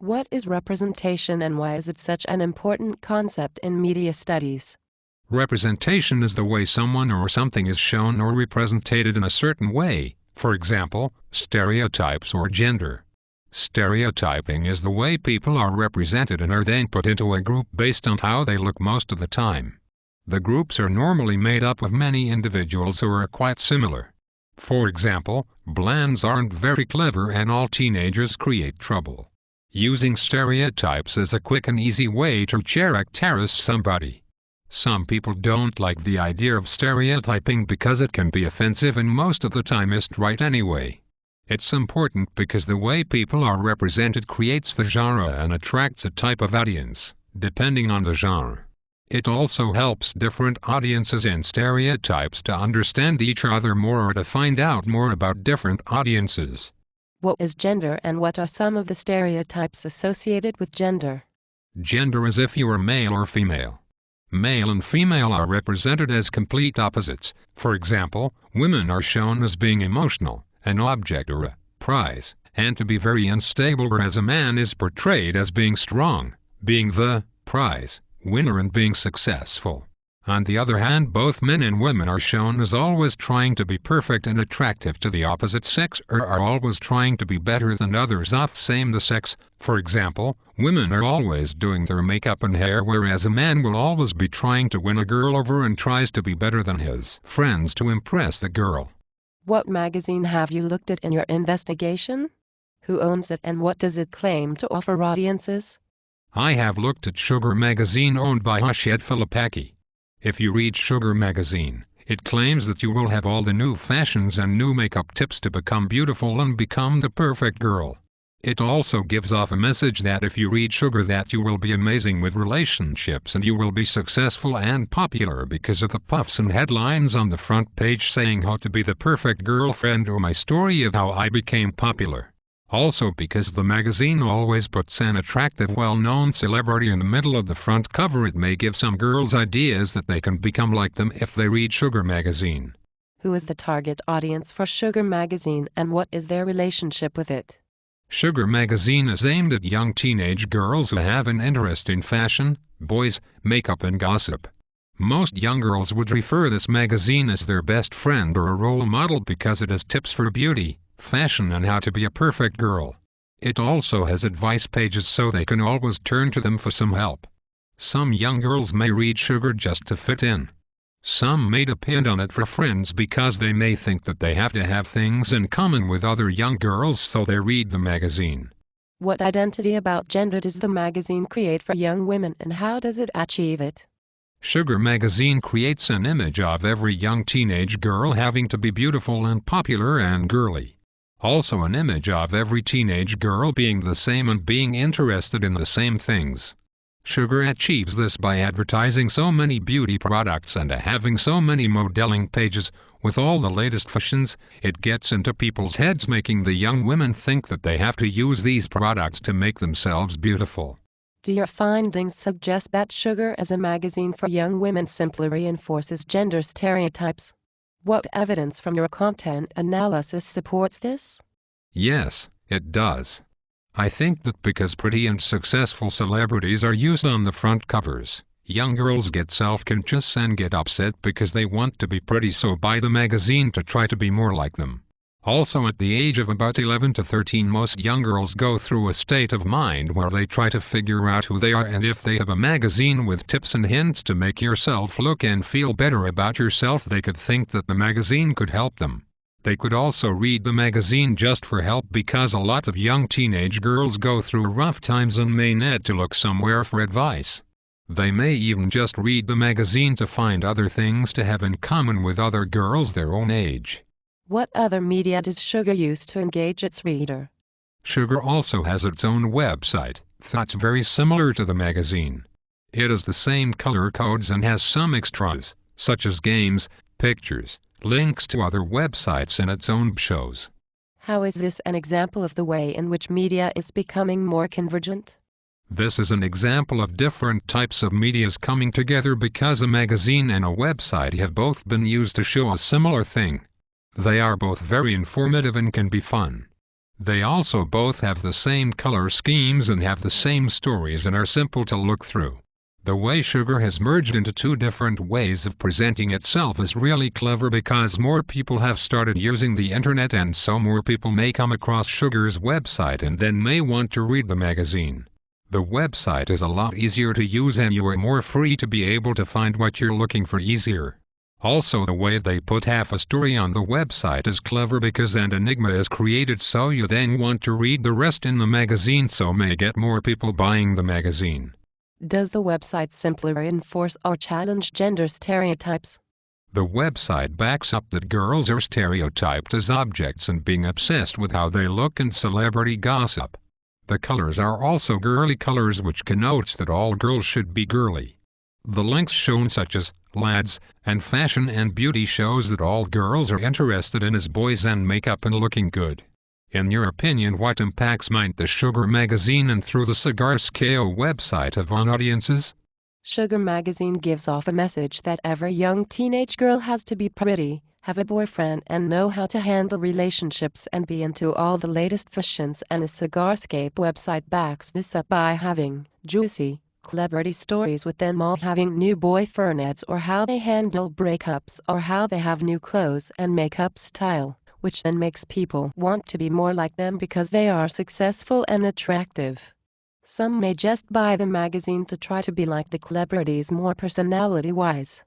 What is representation and why is it such an important concept in media studies? Representation is the way someone or something is shown or represented in a certain way, for example, stereotypes or gender. Stereotyping is the way people are represented and are then put into a group based on how they look most of the time. The groups are normally made up of many individuals who are quite similar. For example, blondes aren't very clever and all teenagers create trouble. Using stereotypes is a quick and easy way to characterize somebody. Some people don't like the idea of stereotyping because it can be offensive and most of the time isn't right anyway. It's important because the way people are represented creates the genre and attracts a type of audience, depending on the genre. It also helps different audiences and stereotypes to understand each other more or to find out more about different audiences. What is gender and what are some of the stereotypes associated with gender? Gender is if you are male or female. Male and female are represented as complete opposites. For example, women are shown as being emotional, an object or a prize, and to be very unstable, whereas a man is portrayed as being strong, being the prize winner and being successful. On the other hand, both men and women are shown as always trying to be perfect and attractive to the opposite sex or are always trying to be better than others of the sex. For example, women are always doing their makeup and hair, whereas a man will always be trying to win a girl over and tries to be better than his friends to impress the girl. What magazine have you looked at in your investigation? Who owns it and what does it claim to offer audiences? I have looked at Sugar magazine owned by Harshad Filipaki. If you read Sugar magazine, it claims that you will have all the new fashions and new makeup tips to become beautiful and become the perfect girl. It also gives off a message that if you read Sugar that you will be amazing with relationships and you will be successful and popular because of the puffs and headlines on the front page saying how to be the perfect girlfriend or my story of how I became popular. Also because the magazine always puts an attractive well-known celebrity in the middle of the front cover, it may give some girls ideas that they can become like them if they read Sugar magazine. Who is the target audience for Sugar magazine and what is their relationship with it? Sugar magazine is aimed at young teenage girls who have an interest in fashion, boys, makeup and gossip. Most young girls would refer this magazine as their best friend or a role model because it has tips for beauty, fashion and how to be a perfect girl. It also has advice pages so they can always turn to them for some help. Some young girls may read Sugar just to fit in. Some may depend on it for friends because they may think that they have to have things in common with other young girls, so they read the magazine. What identity about gender does the magazine create for young women and how does it achieve it? Sugar magazine creates an image of every young teenage girl having to be beautiful and popular and girly. Also an image of every teenage girl being the same and being interested in the same things. Sugar achieves this by advertising so many beauty products and having so many modeling pages. With all the latest fashions, it gets into people's heads, making the young women think that they have to use these products to make themselves beautiful. Do your findings suggest that Sugar as a magazine for young women simply reinforces gender stereotypes? What evidence from your content analysis supports this? Yes, it does. I think that because pretty and successful celebrities are used on the front covers, young girls get self-conscious and get upset because they want to be pretty, so buy the magazine to try to be more like them. Also at the age of about 11 to 13, most young girls go through a state of mind where they try to figure out who they are, and if they have a magazine with tips and hints to make yourself look and feel better about yourself, they could think that the magazine could help them. They could also read the magazine just for help because a lot of young teenage girls go through rough times and may need to look somewhere for advice. They may even just read the magazine to find other things to have in common with other girls their own age. What other media does Sugar use to engage its reader? Sugar also has its own website that's very similar to the magazine. It has the same color codes and has some extras, such as games, pictures, links to other websites and its own shows. How is this an example of the way in which media is becoming more convergent? This is an example of different types of medias coming together because a magazine and a website have both been used to show a similar thing. They are both very informative and can be fun. They also both have the same color schemes and have the same stories and are simple to look through. The way Sugar has merged into two different ways of presenting itself is really clever because more people have started using the internet, and so more people may come across Sugar's website and then may want to read the magazine. The website is a lot easier to use and you are more free to be able to find what you're looking for easier. Also, the way they put half a story on the website is clever because an enigma is created, so you then want to read the rest in the magazine, so may get more people buying the magazine. Does the website simply reinforce or challenge gender stereotypes? The website backs up that girls are stereotyped as objects and being obsessed with how they look and celebrity gossip. The colors are also girly colors, which connotes that all girls should be girly. The links shown, such as lads and fashion and beauty, shows that all girls are interested in as boys and makeup and looking good. In your opinion, what impacts might the Sugar magazine and through the Cigarscape website have on audiences? Sugar magazine gives off a message that every young teenage girl has to be pretty, have a boyfriend, and know how to handle relationships and be into all the latest fashions, and the Cigarscape website backs this up by having juicy, celebrity stories with them all having new boyfriends, or how they handle breakups, or how they have new clothes and makeup style, which then makes people want to be more like them because they are successful and attractive. Some may just buy the magazine to try to be like the celebrities more personality-wise.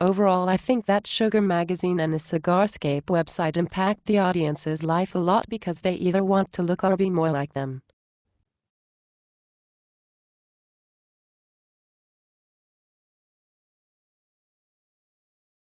Overall, I think that Sugar magazine and the Cigarscape website impact the audience's life a lot because they either want to look or be more like them.